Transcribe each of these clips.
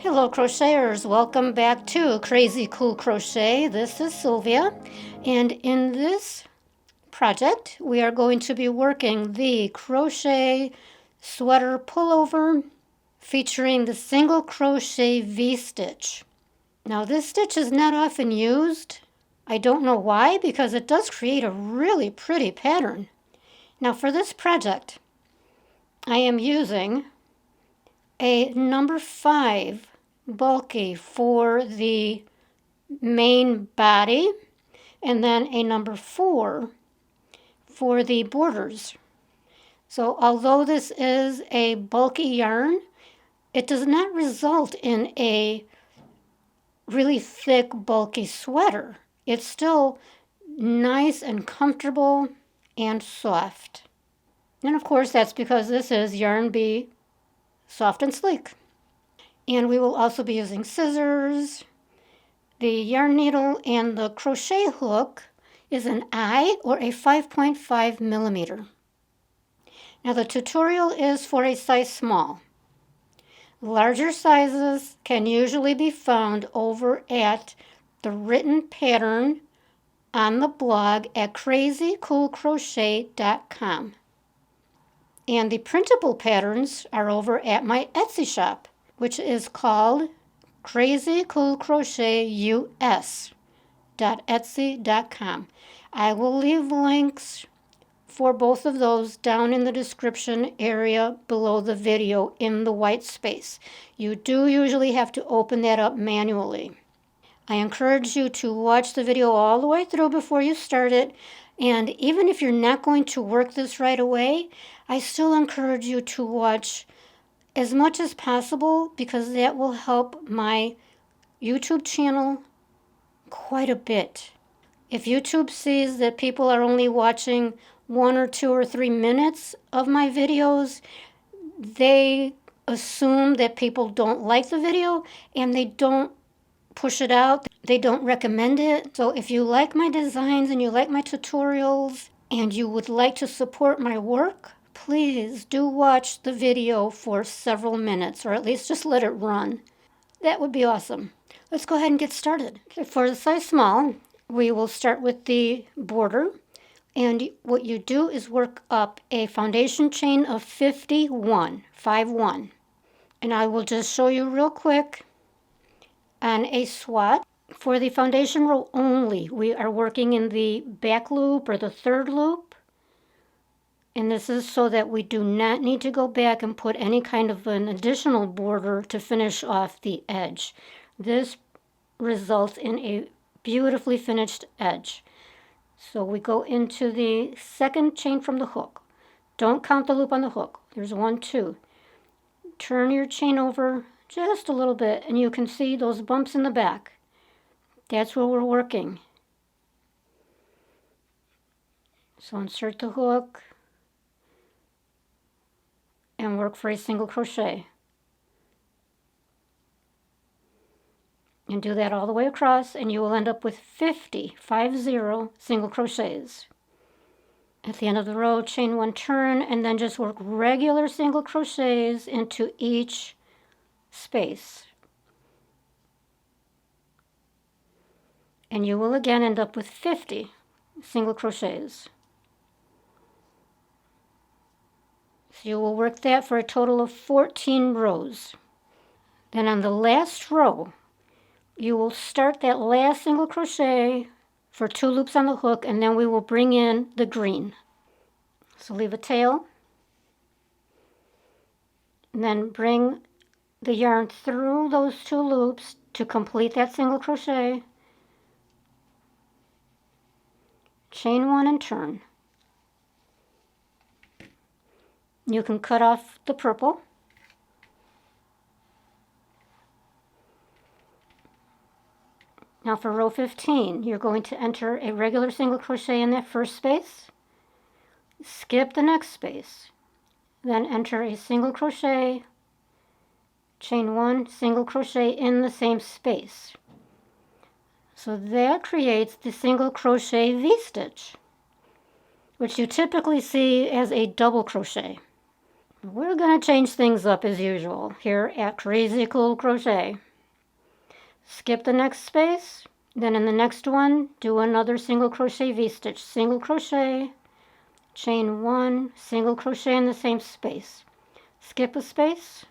Hello crocheters, welcome back to Crazy Cool Crochet. This is Sylvia, and in this project we are going to be working the crochet sweater pullover featuring the Single Crochet V Stitch. Now this stitch is not often used. I don't know why, because it does create a really pretty pattern. Now for this project I am using a number 5 bulky for the main body, and then a number 4 for the borders. So although this is a bulky yarn, it does not result in a really thick, bulky sweater. It's still nice and comfortable and soft. And of course that's because this is Yarn Bee Soft and Sleek. And we will also be using scissors. The yarn needle and the crochet hook is an eye or a 5.5 millimeter. Now the tutorial is for a size small. Larger sizes can usually be found over at the written pattern on the blog at crazycoolcrochet.com. And the printable patterns are over at my Etsy shop, which is called crazycoolcrochetus.etsy.com. I will leave links for both of those down in the description area below the video in the white space. You do usually have to open that up manually. I encourage you to watch the video all the way through before you start it. And even if you're not going to work this right away, I still encourage you to watch as much as possible, because that will help my YouTube channel quite a bit. If YouTube sees that people are only watching 1 or 2 or 3 minutes of my videos, they assume that people don't like the video and they don't push it out. They don't recommend it. So if you like my designs and you like my tutorials and you would like to support my work, please do watch the video for several minutes, or at least just let it run. That would be awesome. Let's go ahead and get started. Okay, for the size small, we will start with the border. And what you do is work up a foundation chain of 51. And I will just show you real quick on a swatch. For the foundation row only, we are working in the back loop or the third loop. And this is so that we do not need to go back and put any kind of an additional border to finish off the edge. This results in a beautifully finished edge. So we go into the second chain from the hook. Don't count the loop on the hook. There's 1, 2. Turn your chain over just a little bit and you can see those bumps in the back. That's where we're working. So insert the hook and work for a single crochet. And do that all the way across, and you will end up with 50 single crochets. At the end of the row, chain 1, turn, and then just work regular single crochets into each space. And you will again end up with 50 single crochets. So you will work that for a total of 14 rows. Then on the last row, you will start that last single crochet for 2 loops on the hook, and then we will bring in the green. So leave a tail, and then bring the yarn through those 2 loops to complete that single crochet. Chain 1 and turn. You can cut off the purple. Now for row 15, you're going to enter a regular single crochet in that first space, skip the next space, then enter a single crochet, chain 1, single crochet in the same space. So that creates the single crochet V-stitch, which you typically see as a double crochet. We're going to change things up as usual here at Crazy Cool Crochet. Skip the next space, then in the next one, do another single crochet V-stitch. Single crochet, chain 1, single crochet in the same space. Skip a space,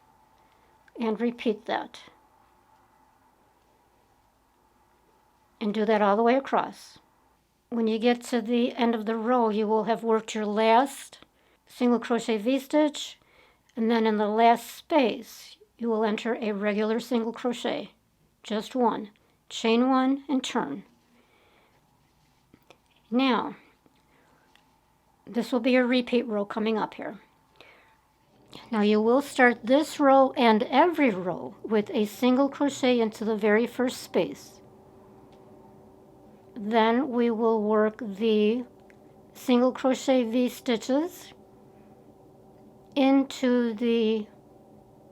and repeat that. And do that all the way across. When you get to the end of the row, you will have worked your last single crochet V-stitch, and then in the last space, you will enter a regular single crochet. Just one. Chain 1 and turn. Now, this will be your repeat row coming up here. Now you will start this row and every row with a single crochet into the very first space. Then we will work the single crochet V-stitches into the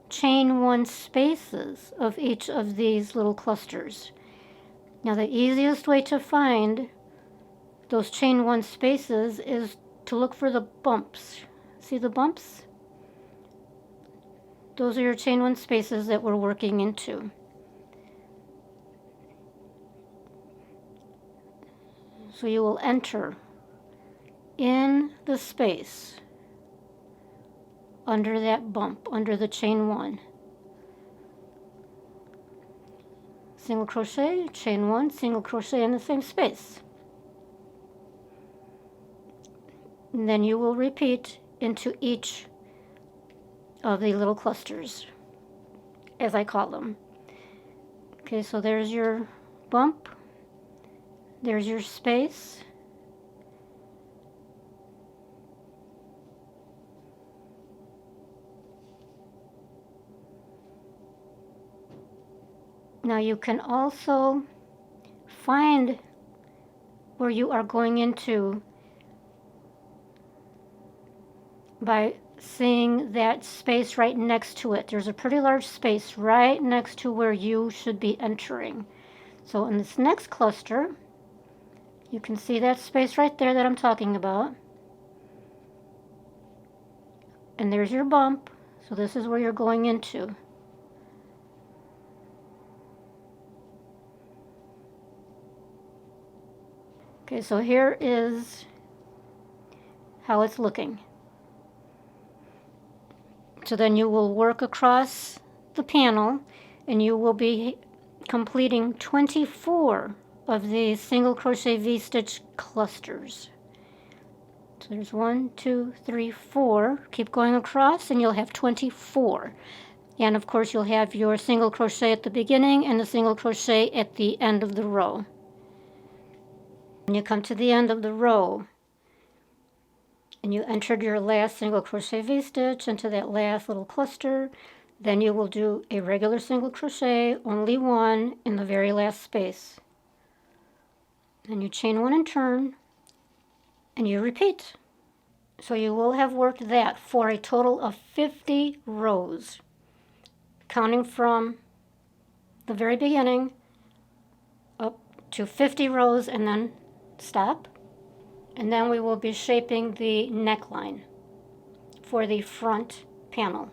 chain 1 spaces of each of these little clusters. Now the easiest way to find those chain 1 spaces is to look for the bumps. See the bumps? Those are your chain 1 spaces that we're working into. So you will enter in the space under that bump, under the chain 1. Single crochet, chain 1, single crochet in the same space. And then you will repeat into each of the little clusters, as I call them. Okay, so there's your bump, there's your space, now you can also find where you are going into by seeing that space right next to it. There's a pretty large space right next to where you should be entering. So in this next cluster, you can see that space right there that I'm talking about. And there's your bump. So this is where you're going into. Okay, so here is how it's looking. So then you will work across the panel and you will be completing 24 of these single crochet V-stitch clusters. So there's 1, 2, 3, 4. Keep going across and you'll have 24. And of course you'll have your single crochet at the beginning and the single crochet at the end of the row. When you come to the end of the row and you entered your last single crochet V-stitch into that last little cluster, then you will do a regular single crochet, only one, in the very last space. Then you chain 1 and turn, and you repeat. So you will have worked that for a total of 50 rows, counting from the very beginning up to 50 rows and then stop. And then we will be shaping the neckline for the front panel.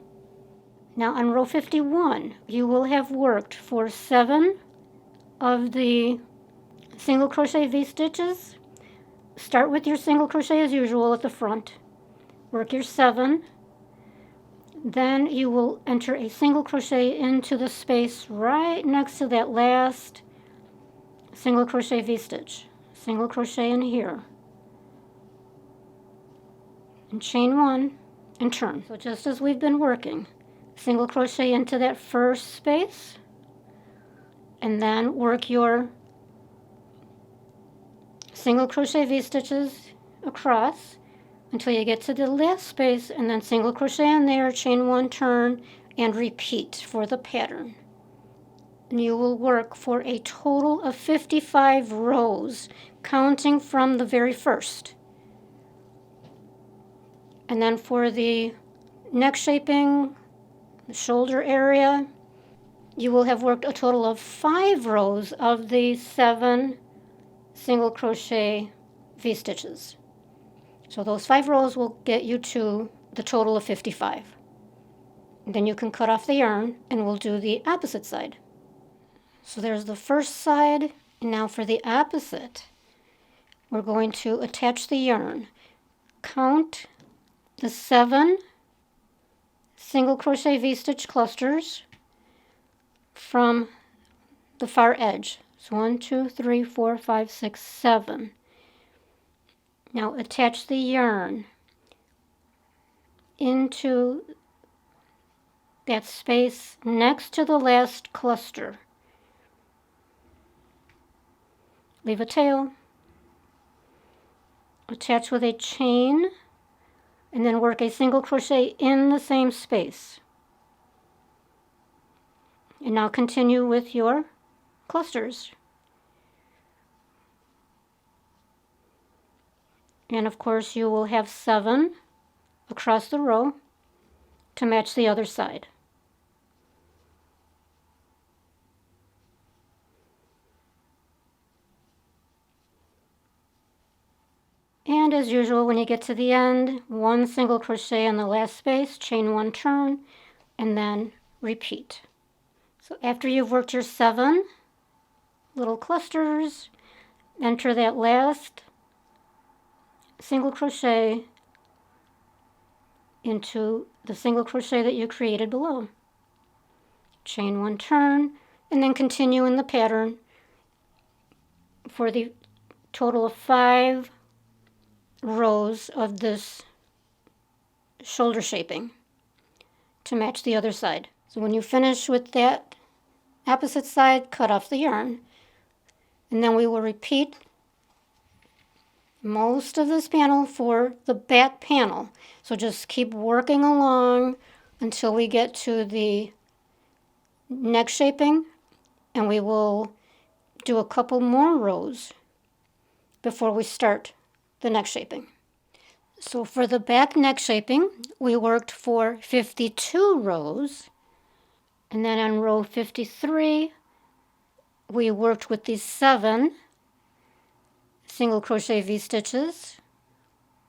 Now on row 51, you will have worked for 7 of the single crochet V-stitches. Start with your single crochet as usual at the front. Work your 7. Then you will enter a single crochet into the space right next to that last single crochet V-stitch. Single crochet in here. And chain 1 and turn. So just as we've been working, single crochet into that first space and then work your single crochet V-stitches across until you get to the last space and then single crochet in there, chain 1, turn, and repeat for the pattern. And you will work for a total of 55 rows, counting from the very first. And then for the neck shaping, the shoulder area, you will have worked a total of 5 rows of the 7 single crochet V-stitches. So those 5 rows will get you to the total of 55. Then you can cut off the yarn and we'll do the opposite side. So there's the first side, and now for the opposite, we're going to attach the yarn. Count the 7 single crochet V-stitch clusters from the far edge. So 1, 2, 3, 4, 5, 6, 7. Now attach the yarn into that space next to the last cluster. Leave a tail, attach with a chain, and then work a single crochet in the same space. And now continue with your clusters. And of course you will have 7 across the row to match the other side. And as usual, when you get to the end, 1 single crochet in the last space, chain 1 turn, and then repeat. So after you've worked your 7 little clusters, enter that last single crochet into the single crochet that you created below. Chain 1 turn, and then continue in the pattern for the total of 5 rows of this shoulder shaping to match the other side. So when you finish with that opposite side, cut off the yarn, and then we will repeat most of this panel for the back panel. So just keep working along until we get to the neck shaping, and we will do a couple more rows before we start the neck shaping. So for the back neck shaping, we worked for 52 rows, and then on row 53, we worked with these 7 single crochet V-stitches,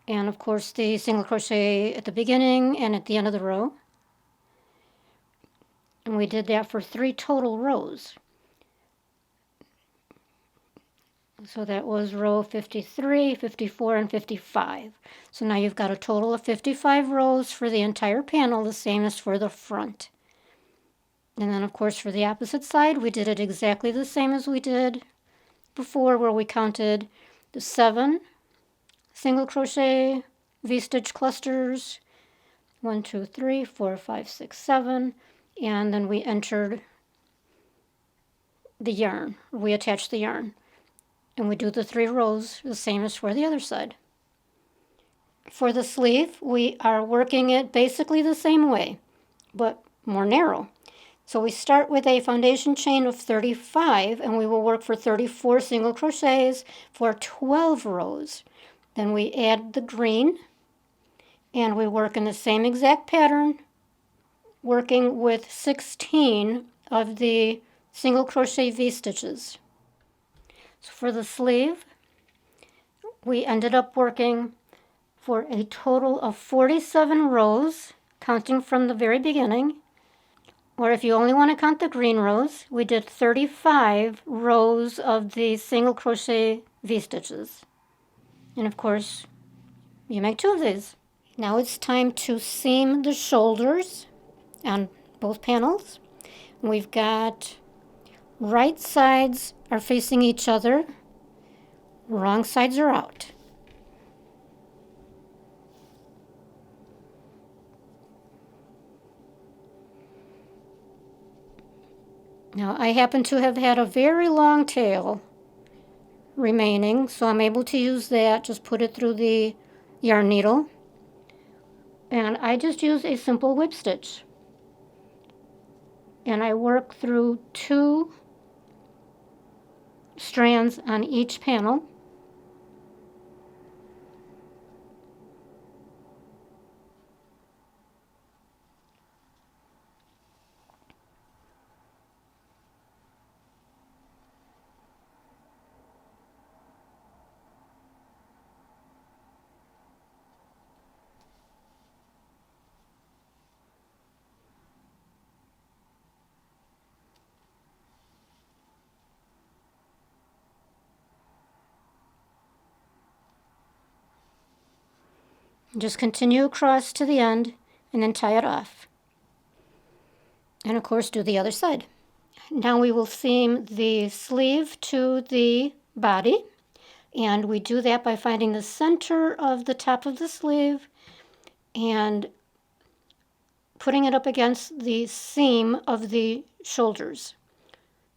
and of course the single crochet at the beginning and at the end of the row. And we did that for 3 total rows. So that was row 53, 54, and 55. So now you've got a total of 55 rows for the entire panel, the same as for the front. And then of course for the opposite side, we did it exactly the same as we did before, where we counted the 7 single crochet V-stitch clusters, 1, 2, 3, 4, 5, 6, 7, and then we entered the yarn, we attached the yarn. And we do the 3 rows the same as for the other side. For the sleeve, we are working it basically the same way, but more narrow. So we start with a foundation chain of 35, and we will work for 34 single crochets for 12 rows. Then we add the green, and we work in the same exact pattern, working with 16 of the single crochet V-stitches. So for the sleeve, we ended up working for a total of 47 rows, counting from the very beginning. Or if you only want to count the green rows, we did 35 rows of the single crochet V-stitches. And of course, you make 2 of these. Now it's time to seam the shoulders on both panels. We've got right sides are facing each other, wrong sides are out. Now I happen to have had a very long tail remaining, so I'm able to use that, just put it through the yarn needle. And I just use a simple whip stitch. And I work through 2 strands on each panel. Just continue across to the end and then tie it off. And of course do the other side. Now we will seam the sleeve to the body, and we do that by finding the center of the top of the sleeve and putting it up against the seam of the shoulders.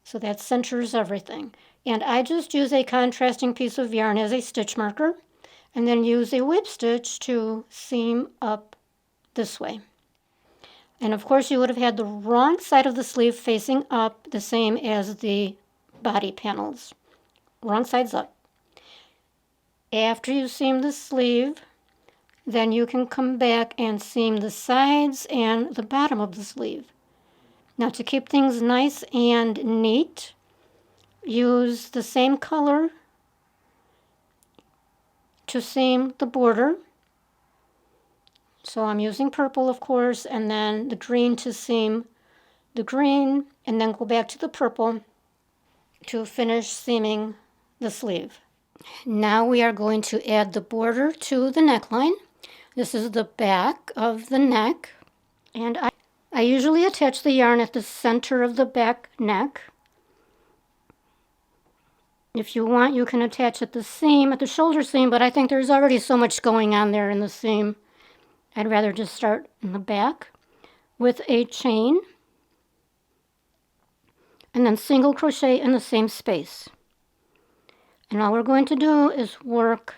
So that centers everything. And I just use a contrasting piece of yarn as a stitch marker and then use a whip stitch to seam up this way. And of course you would have had the wrong side of the sleeve facing up, the same as the body panels. Wrong side's up. After you seam the sleeve, then you can come back and seam the sides and the bottom of the sleeve. Now to keep things nice and neat, use the same color to seam the border. So I'm using purple, of course, and then the green to seam the green, and then go back to the purple to finish seaming the sleeve. Now we are going to add the border to the neckline. This is the back of the neck, and I usually attach the yarn at the center of the back neck. If you want, you can attach at the seam, at the shoulder seam, but I think there's already so much going on there in the seam. I'd rather just start in the back with a chain and then single crochet in the same space. And all we're going to do is work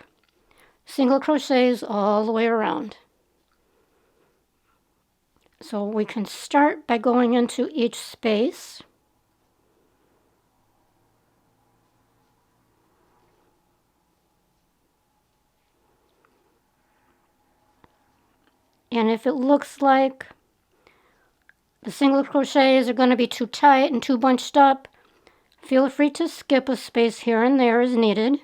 single crochets all the way around. So we can start by going into each space. And if it looks like the single crochets are going to be too tight and too bunched up, feel free to skip a space here and there as needed.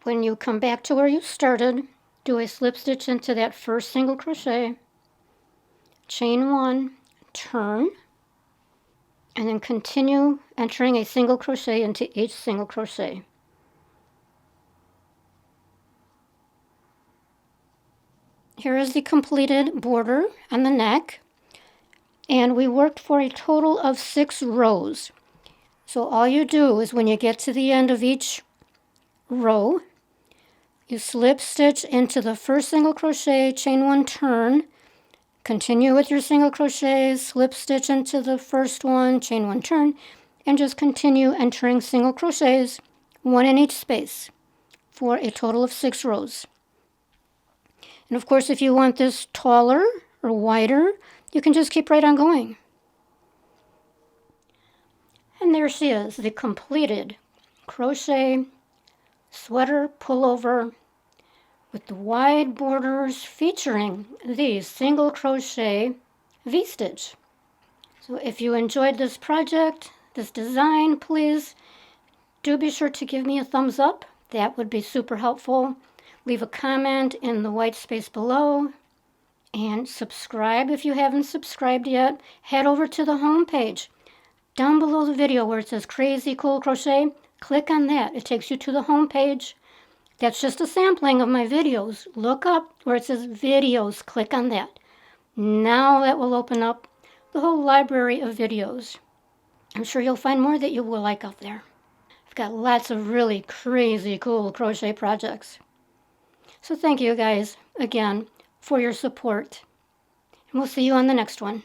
When you come back to where you started, do a slip stitch into that first single crochet, chain one, turn, and then continue entering a single crochet into each single crochet. Here is the completed border on the neck, and we worked for a total of 6 rows. So all you do is when you get to the end of each row, you slip stitch into the first single crochet, chain one, turn, continue with your single crochets, slip stitch into the first one, chain one, turn, and just continue entering single crochets, one in each space, for a total of 6 rows. And of course, if you want this taller or wider, you can just keep right on going. And there she is, the completed crochet sweater pullover with the wide borders featuring the single crochet V-stitch. So if you enjoyed this project, this design, please do be sure to give me a thumbs up. That would be super helpful. Leave a comment in the white space below, and subscribe if you haven't subscribed yet. Head over to the home page down below the video where it says Crazy Cool Crochet. Click on that. It takes you to the home page. That's just a sampling of my videos. Look up where it says videos. Click on that. Now that will open up the whole library of videos. I'm sure you'll find more that you will like out there. I've got lots of really crazy cool crochet projects. So thank you guys again for your support. And we'll see you on the next one.